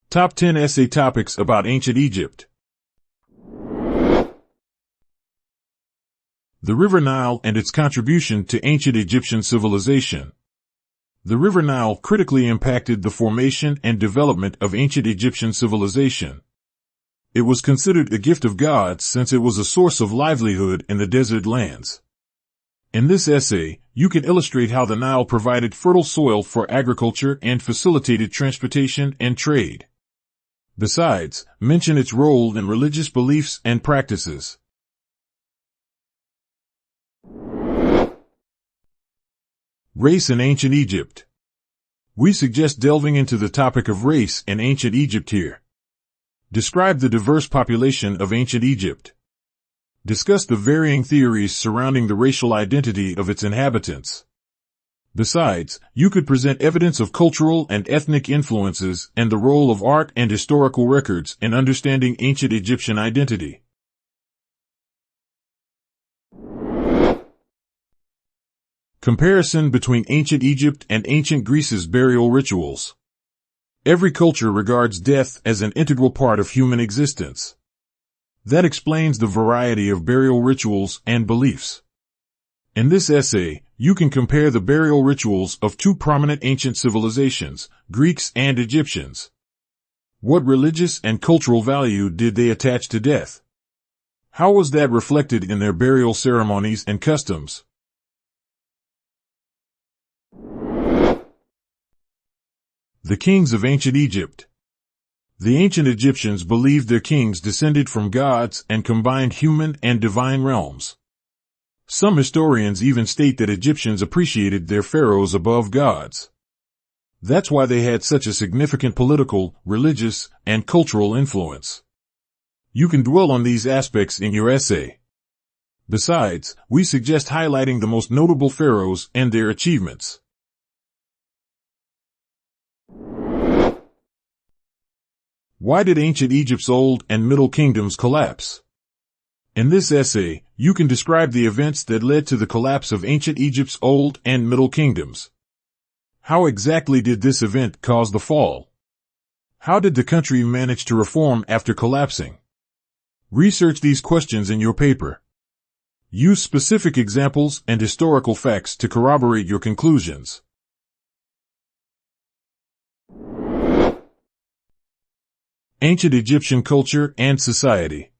Top 10 Essay Topics About Ancient Egypt. The River Nile and its contribution to ancient Egyptian civilization. The River Nile critically impacted the formation and development of ancient Egyptian civilization. It was considered a gift of God since it was a source of livelihood in the desert lands. In this essay, you can illustrate how the Nile provided fertile soil for agriculture and facilitated transportation and trade. Besides, mention its role in religious beliefs and practices. Race in ancient Egypt. We suggest delving into the topic of race in ancient Egypt here. Describe the diverse population of ancient Egypt. Discuss the varying theories surrounding the racial identity of its inhabitants. Besides, you could present evidence of cultural and ethnic influences and the role of art and historical records in understanding ancient Egyptian identity. Comparison between ancient Egypt and ancient Greece's burial rituals. Every culture regards death as an integral part of human existence. That explains the variety of burial rituals and beliefs. In this essay, you can compare the burial rituals of two prominent ancient civilizations, Greeks and Egyptians. What religious and cultural value did they attach to death? How was that reflected in their burial ceremonies and customs? The kings of ancient Egypt. The ancient Egyptians believed their kings descended from gods and combined human and divine realms. Some historians even state that Egyptians appreciated their pharaohs above gods. That's why they had such a significant political, religious, and cultural influence. You can dwell on these aspects in your essay. Besides, we suggest highlighting the most notable pharaohs and their achievements. Why did ancient Egypt's Old and Middle Kingdoms collapse? In this essay, you can describe the events that led to the collapse of ancient Egypt's Old and Middle Kingdoms. How exactly did this event cause the fall? How did the country manage to reform after collapsing? Research these questions in your paper. Use specific examples and historical facts to corroborate your conclusions. Ancient Egyptian culture and society.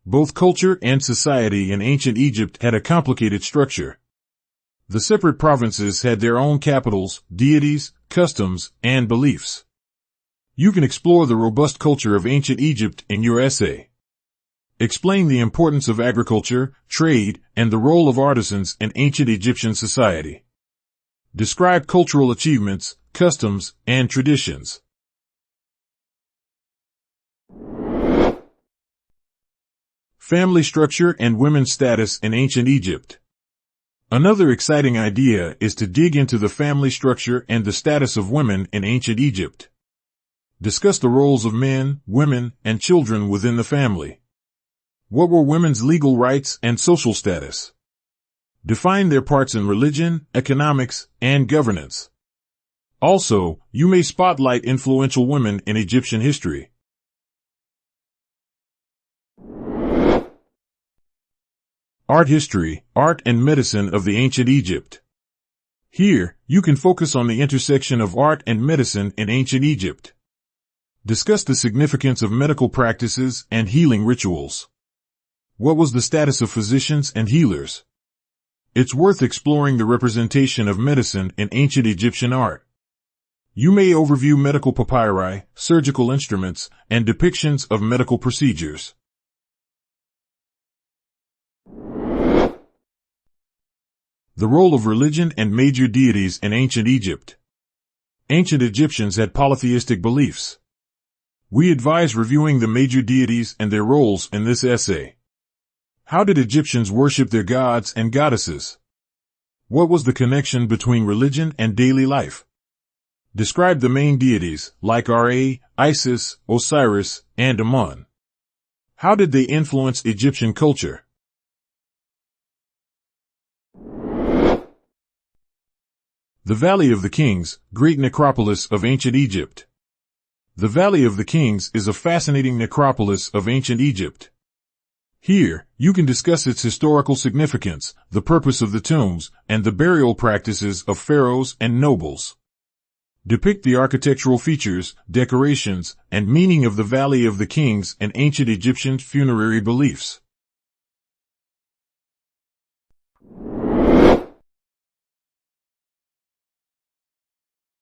Both culture and society in ancient Egypt had a complicated structure. The separate provinces had their own capitals, deities, customs, and beliefs. You can explore the robust culture of ancient Egypt in your essay. Explain the importance of agriculture, trade, and the role of artisans in ancient Egyptian society. Describe cultural achievements, customs, and traditions. Family structure and women's status in ancient Egypt. Another exciting idea is to dig into the family structure and the status of women in ancient Egypt. Discuss the roles of men, women, and children within the family. What were women's legal rights and social status? Define their parts in religion, economics, and governance. Also, you may spotlight influential women in Egyptian history. Art history, art and medicine of the ancient Egypt. Here, you can focus on the intersection of art and medicine in ancient Egypt. Discuss the significance of medical practices and healing rituals. What was the status of physicians and healers? It's worth exploring the representation of medicine in ancient Egyptian art. You may overview medical papyri, surgical instruments, and depictions of medical procedures. The role of religion and major deities in ancient Egypt. Ancient Egyptians had polytheistic beliefs. We advise reviewing the major deities and their roles in this essay. How did Egyptians worship their gods and goddesses? What was the connection between religion and daily life? Describe the main deities, like Ra, Isis, Osiris, and Amun. How did they influence Egyptian culture? The Valley of the Kings, Great Necropolis of ancient Egypt. The Valley of the Kings is a fascinating necropolis of ancient Egypt. Here, you can discuss its historical significance, the purpose of the tombs, and the burial practices of pharaohs and nobles. Depict the architectural features, decorations, and meaning of the Valley of the Kings and ancient Egyptian funerary beliefs.